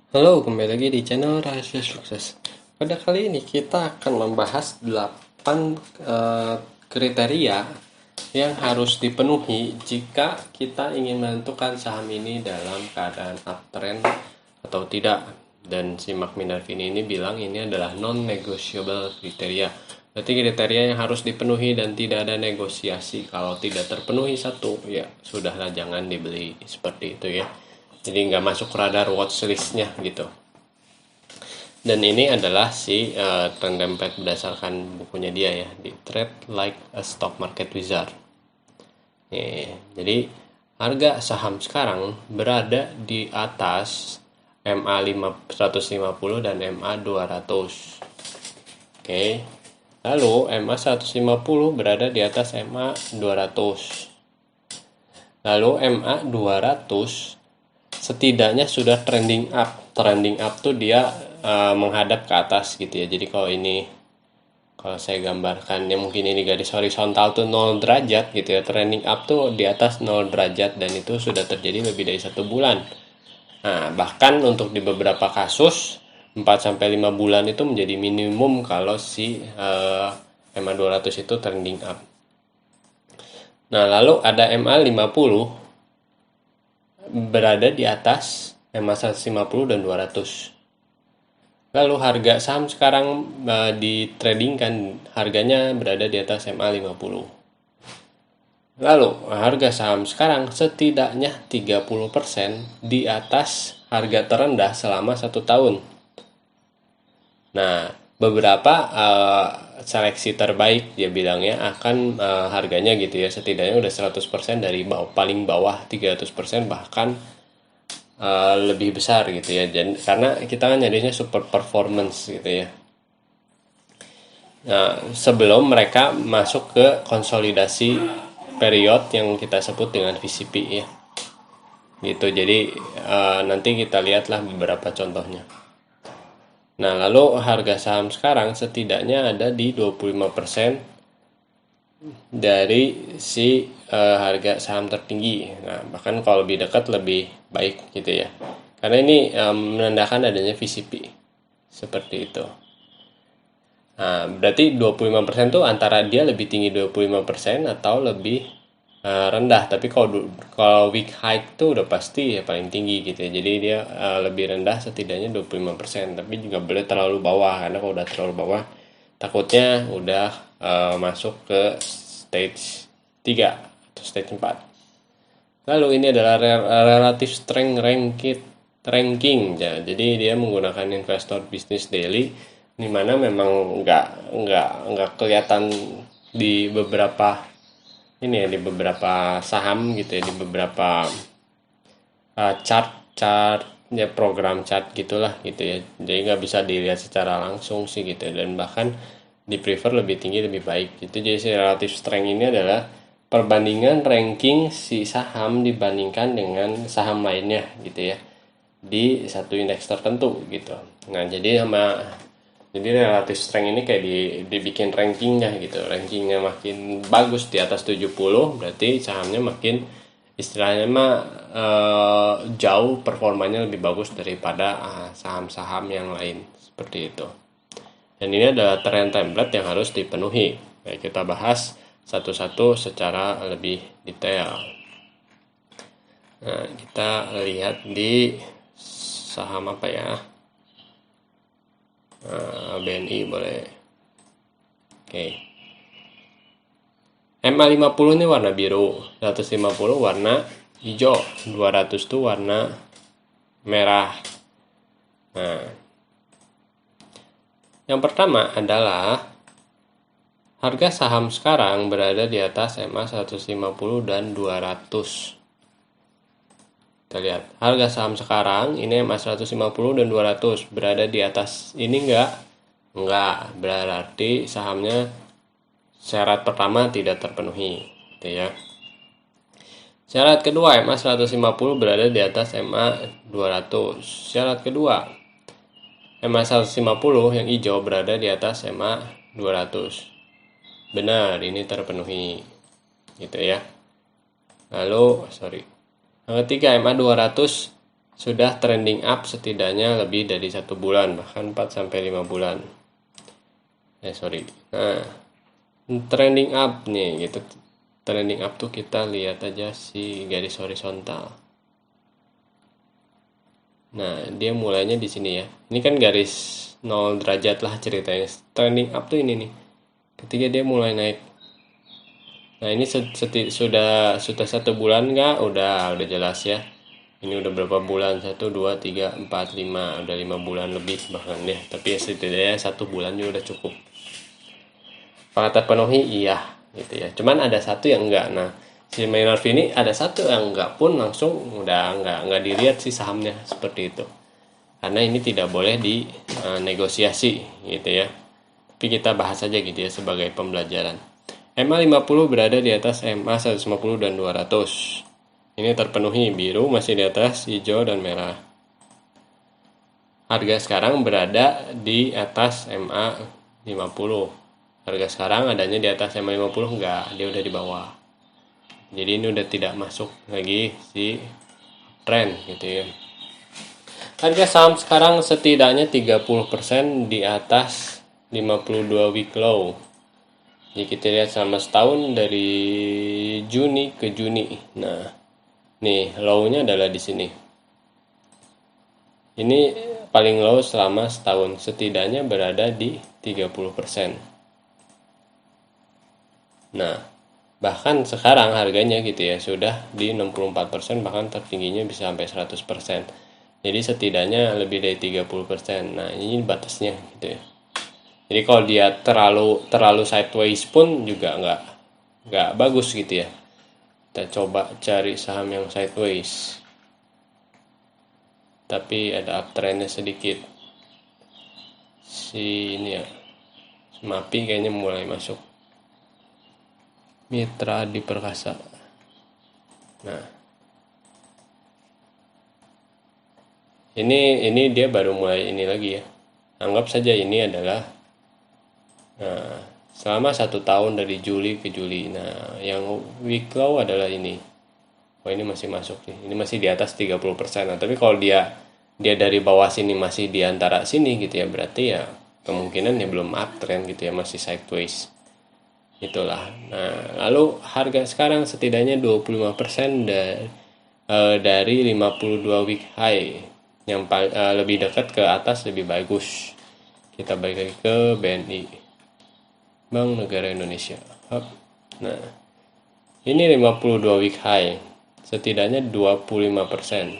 Halo, kembali lagi di channel Rahasia Sukses. Pada kali ini kita akan membahas 8 kriteria yang harus dipenuhi jika kita ingin menentukan saham ini dalam keadaan uptrend atau tidak. Dan si Mark Minervini ini bilang ini adalah non-negotiable kriteria. Berarti kriteria yang harus dipenuhi dan tidak ada negosiasi. Kalau tidak terpenuhi satu, ya sudahlah, jangan dibeli, seperti itu ya. Jadi nggak masuk radar watchlist-nya gitu. Dan ini adalah si trend template berdasarkan bukunya dia ya, di Trade Like a Stock Market Wizard. Jadi harga saham sekarang berada di atas MA 150 dan MA 200. Oke. Lalu MA 150 berada di atas MA 200. Lalu MA 200 setidaknya sudah trending up. Trending up tuh dia menghadap ke atas gitu ya. Jadi kalau saya gambarkan ya, mungkin ini garis horizontal tuh 0 derajat gitu ya. Trending up tuh di atas 0 derajat, dan itu sudah terjadi lebih dari 1 bulan. Nah, bahkan untuk di beberapa kasus 4-5 bulan itu menjadi minimum kalau si MA 200 itu trending up. Nah, lalu ada MA 50 berada di atas MA 150 dan 200. Lalu harga saham sekarang di trading kan harganya berada di atas MA 50. Lalu harga saham sekarang setidaknya 30% di atas harga terendah selama 1 tahun. Nah, beberapa seleksi terbaik dia bilangnya akan harganya gitu ya, setidaknya udah 100% dari paling bawah 300%, bahkan lebih besar gitu ya. Dan karena kita kan nyarinya super performance gitu ya. Nah, sebelum mereka masuk ke konsolidasi period yang kita sebut dengan VCP ya. Gitu. Jadi nanti kita lihatlah beberapa contohnya. Nah, lalu harga saham sekarang setidaknya ada di 25% dari si harga saham tertinggi. Nah, bahkan kalau lebih dekat lebih baik gitu ya. Karena ini menandakan adanya VCP. Seperti itu. Nah, berarti 25% tuh antara dia lebih tinggi 25% atau lebih rendah. Tapi kalau week high tuh udah pasti ya paling tinggi gitu ya. Jadi dia lebih rendah setidaknya 25%. Tapi juga boleh terlalu bawah, karena kalau udah terlalu bawah takutnya udah masuk ke stage 3 atau stage 4. Lalu ini adalah relative strength ranking ya. Jadi dia menggunakan investor business daily, di mana memang nggak kelihatan di beberapa ini ya, di beberapa saham gitu ya, di beberapa chart ya, program chart gitulah gitu ya. Jadi nggak bisa dilihat secara langsung sih gitu ya. Dan bahkan di prefer lebih tinggi lebih baik gitu. Jadi si relative strength ini adalah perbandingan ranking si saham dibandingkan dengan saham lainnya gitu ya, di satu indeks tertentu gitu. Nah, jadi relative strength ini kayak dibikin rankingnya gitu. Rankingnya makin bagus di atas 70, berarti sahamnya makin, istilahnya mah jauh performanya lebih bagus daripada saham-saham yang lain, seperti itu. Dan ini adalah trend template yang harus dipenuhi. Baik, kita bahas satu-satu secara lebih detail. Nah, kita lihat di saham apa ya? BNI boleh. Oke. MA 50 ini warna biru, 150 warna hijau, 200 itu warna merah. Nah, yang pertama adalah harga saham sekarang berada di atas MA 150 dan 200. Kita lihat harga saham sekarang ini MA 150 dan 200 berada di atas ini enggak, berarti sahamnya syarat pertama tidak terpenuhi gitu ya. Syarat kedua, MA 150 berada di atas MA 200. Syarat kedua, MA 150 yang hijau berada di atas MA 200. Benar, ini terpenuhi gitu ya. Lalu, yang ketiga, MA 200 sudah trending up setidaknya lebih dari 1 bulan, bahkan 4-5 bulan. Nah, trending up nih gitu. Trending up tuh kita lihat aja si garis horizontal. Nah, dia mulainya di sini ya. Ini kan garis 0 derajat lah ceritanya. Trending up tuh ini nih. Ketika dia mulai naik. Nah, ini sudah 1 bulan nggak? Udah jelas ya. Ini udah berapa bulan? 1, 2, 3, 4, 5. Udah 5 bulan lebih bahkan ya. Tapi setidaknya 1 bulan juga udah cukup. Apakah terpenuhi? Iya, gitu ya. Cuman ada satu yang enggak. Nah, si Minerva ini ada satu yang enggak pun langsung udah enggak dilihat si sahamnya seperti itu. Karena ini tidak boleh dinegosiasi gitu ya. Tapi kita bahas saja gitu ya sebagai pembelajaran. MA 50 berada di atas MA 150 dan 200. Ini terpenuhi, biru masih di atas, hijau dan merah. Harga sekarang berada di atas MA 50. Harga sekarang adanya di atas MA 50 enggak, dia udah di bawah. Jadi ini udah tidak masuk lagi si trend gitu ya. Harga saham sekarang setidaknya 30% di atas 52 week low. Jadi kita lihat selama setahun dari Juni ke Juni. Nah, nih low-nya adalah di sini. Ini paling low selama setahun, setidaknya berada di 30%. Nah, bahkan sekarang harganya gitu ya sudah di 64%, bahkan tertingginya bisa sampai 100%. Jadi setidaknya lebih dari 30%. Nah, ini batasnya gitu ya. Jadi kalau dia terlalu sideways pun juga nggak bagus gitu ya. Kita coba cari saham yang sideways. Tapi ada uptrendnya sedikit. Si ini ya. Mapi kayaknya mulai masuk. Mitra di Perkasa. Nah, ini dia baru mulai ini lagi ya. Anggap saja ini adalah selama 1 tahun dari Juli ke Juli. Nah, yang week low adalah ini. Oh, ini masih masuk nih. Ini masih di atas 30%. Nah, tapi kalau dia dari bawah sini masih di antara sini gitu ya, berarti ya kemungkinan ya belum uptrend gitu ya, masih sideways. Itulah. Nah, lalu harga sekarang setidaknya 25% dari 52 week high. Yang lebih dekat ke atas lebih bagus. Kita balik lagi ke BNI, Bank Negara Indonesia. Nah, ini 52 week high. Setidaknya 25%.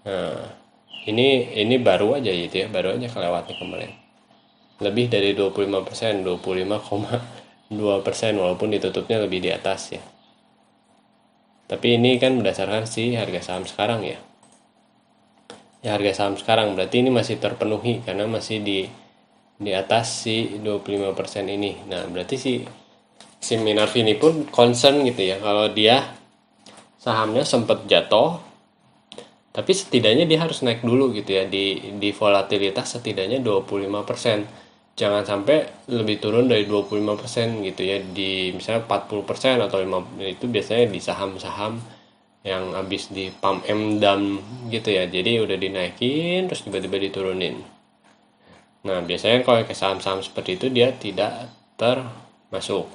Nah, ini baru aja gitu ya, baru aja kelewatnya kemarin. Lebih dari 25%, 25,2%, walaupun ditutupnya lebih di atas ya. Tapi ini kan berdasarkan si harga saham sekarang ya. Ya harga saham sekarang berarti ini masih terpenuhi karena masih di atas si 25% ini. Nah, berarti si Minerva ini pun concern gitu ya kalau dia sahamnya sempat jatuh, tapi setidaknya dia harus naik dulu gitu ya di volatilitas setidaknya 25%. Jangan sampai lebih turun dari 25% gitu ya, di misalnya 40% atau 50%. Itu biasanya di saham-saham yang habis di pump MDAM gitu ya, jadi udah dinaikin terus tiba-tiba diturunin. Nah, biasanya kalau ke saham-saham seperti itu dia tidak termasuk.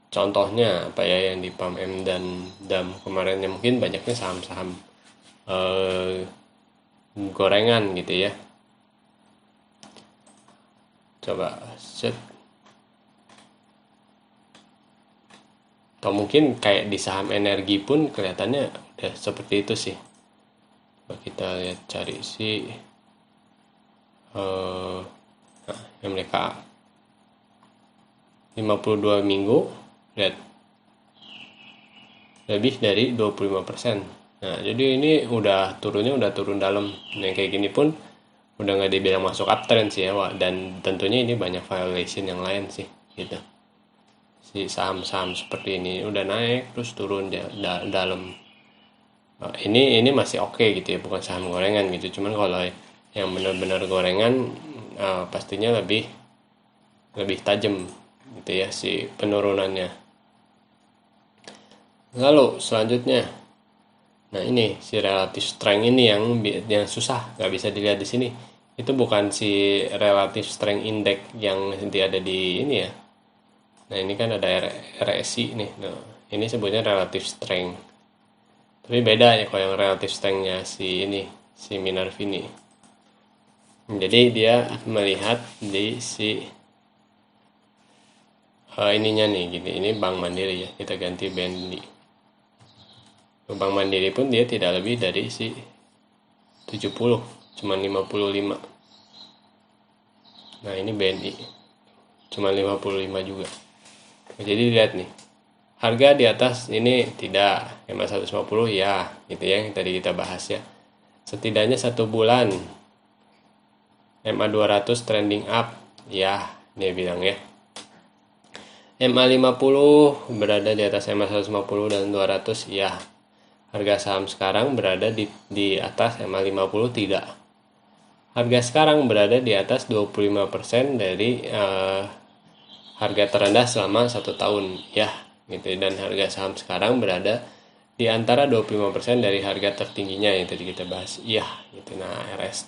Contohnya apa ya yang di pump M dan DAM kemarin, yang mungkin banyaknya saham-saham gorengan gitu ya. Coba set, atau mungkin kayak di saham energi pun kelihatannya udah seperti itu sih. Coba kita lihat cari si yang mereka 52 minggu lihat lebih dari 25%. Nah, jadi ini turunnya udah turun dalam. Yang kayak gini pun udah nggak dibilang masuk uptrend sih ya, dan tentunya ini banyak violation yang lain sih gitu. Si saham-saham seperti ini udah naik terus turun dalam. Nah, ini masih oke gitu ya, bukan saham gorengan gitu. Cuman kalau yang benar-benar gorengan pastinya lebih tajam gitu ya si penurunannya. Lalu selanjutnya Nah ini si relative strength ini yang susah, nggak bisa dilihat di sini. Itu bukan si relative strength index yang nanti ada di ini ya. Nah ini kan ada RSI nih. Nah, ini sebutnya relative strength. Tapi beda ya kalau yang relative strength-nya si Minervini. Jadi dia melihat di si ininya nih gini. Ini Bank Mandiri ya. Kita ganti BNI. Bank Mandiri pun dia tidak lebih dari si 70, cuma 55. Nah ini BNI cuma 55 juga. Jadi lihat nih, harga di atas ini tidak, MA 150 ya, gitu ya yang tadi kita bahas ya. Setidaknya 1 bulan MA 200 trending up, ya dia bilang ya. MA 50 berada di atas MA 150 dan 200 ya. Harga saham sekarang berada di atas MA 50 tidak. Harga sekarang berada di atas 25% dari harga terendah selama 1 tahun ya gitu. Dan harga saham sekarang berada di antara 25% dari harga tertingginya yang tadi kita bahas ya gitu. Nah RS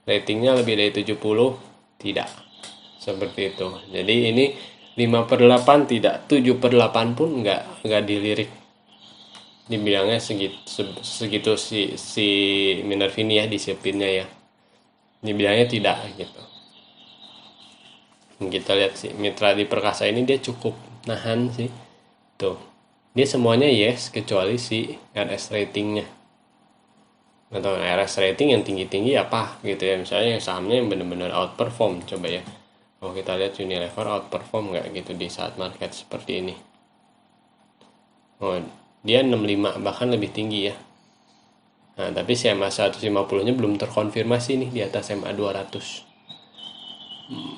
ratingnya lebih dari 70 tidak, seperti itu. Jadi ini 5/8 tidak, 7/8 pun nggak dilirik. Dibilangnya segitu si Minervini ya, disiplinnya ya. Dibilangnya tidak gitu. Kita lihat si Mitra di Perkasa ini dia cukup nahan sih. Tuh. Dia semuanya yes kecuali si RS ratingnya. Atau RS rating yang tinggi-tinggi apa gitu ya. Misalnya yang sahamnya yang benar-benar outperform, coba ya. Kalau kita lihat Unilever outperform nggak gitu di saat market seperti ini. Oh, dia 65 bahkan lebih tinggi ya. Nah, tapi si MA 150-nya belum terkonfirmasi nih di atas MA 200.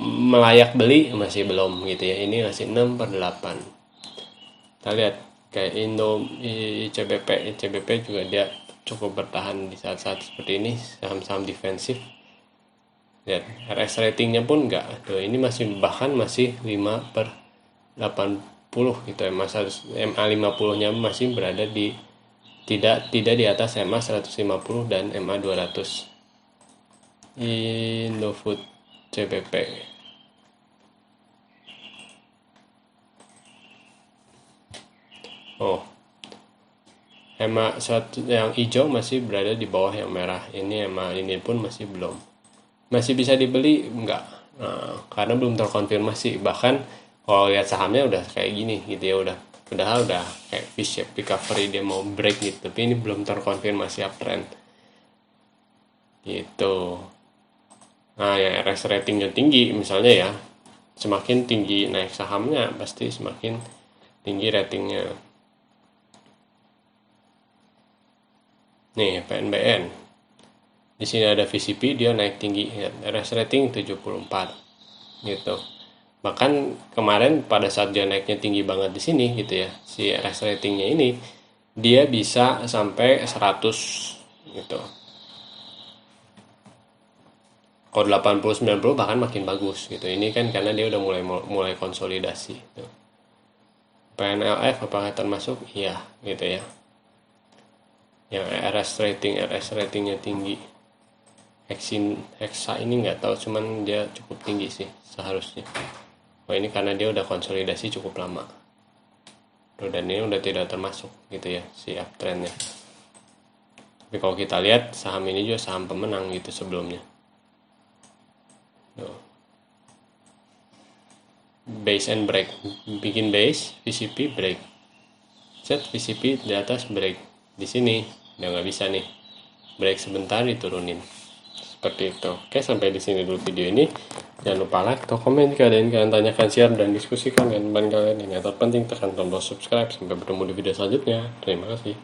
Melayak beli masih belum gitu ya. Ini masih 6/8. Kita lihat kayak ICBP juga dia cukup bertahan di saat-saat seperti ini, saham-saham defensif. Lihat RS ratingnya pun enggak. Tuh, ini masih 5/80 gitu ya. MA 50-nya masih berada di tidak di atas MA 150 dan MA 200. Indofood CBP. Oh. MA yang hijau masih berada di bawah yang merah. Ini MA ini pun masih belum. Masih bisa dibeli enggak? Nah, karena belum terkonfirmasi. Bahkan kalau lihat sahamnya udah kayak gini gitu ya, udah kayak V-shape recovery, dia mau break gitu, tapi ini belum terkonfirmasi uptrend gitu. Nah yang RS ratingnya tinggi misalnya ya, semakin tinggi naik sahamnya pasti semakin tinggi ratingnya. Nih PNBN di sini ada VCP, dia naik tinggi ya, RS rating 74 gitu. Bahkan kemarin pada saat dia naiknya tinggi banget di sini gitu ya, si RS ratingnya ini dia bisa sampai 100 gitu. Kalau 80-90 bahkan makin bagus gitu. Ini kan karena dia udah mulai konsolidasi gitu. PNLF apakah termasuk? Iya gitu ya. Yang RS ratingnya tinggi. Hexa ini nggak tahu, cuman dia cukup tinggi sih seharusnya. Oh ini karena dia udah konsolidasi cukup lama. Dan ini udah tidak termasuk gitu ya si uptrendnya. Tapi kalau kita lihat saham ini juga saham pemenang gitu sebelumnya. Base and break, bikin base, VCP break, set VCP di atas break, di sini udah nggak bisa nih, break sebentar diturunin, seperti itu. Oke, sampai di sini dulu video ini. Jangan lupa like atau komen jika ada yang kalian tanyakan, share dan diskusikan dengan teman kalian. Yang terpenting tekan tombol subscribe. Sampai bertemu di video selanjutnya. Terima kasih.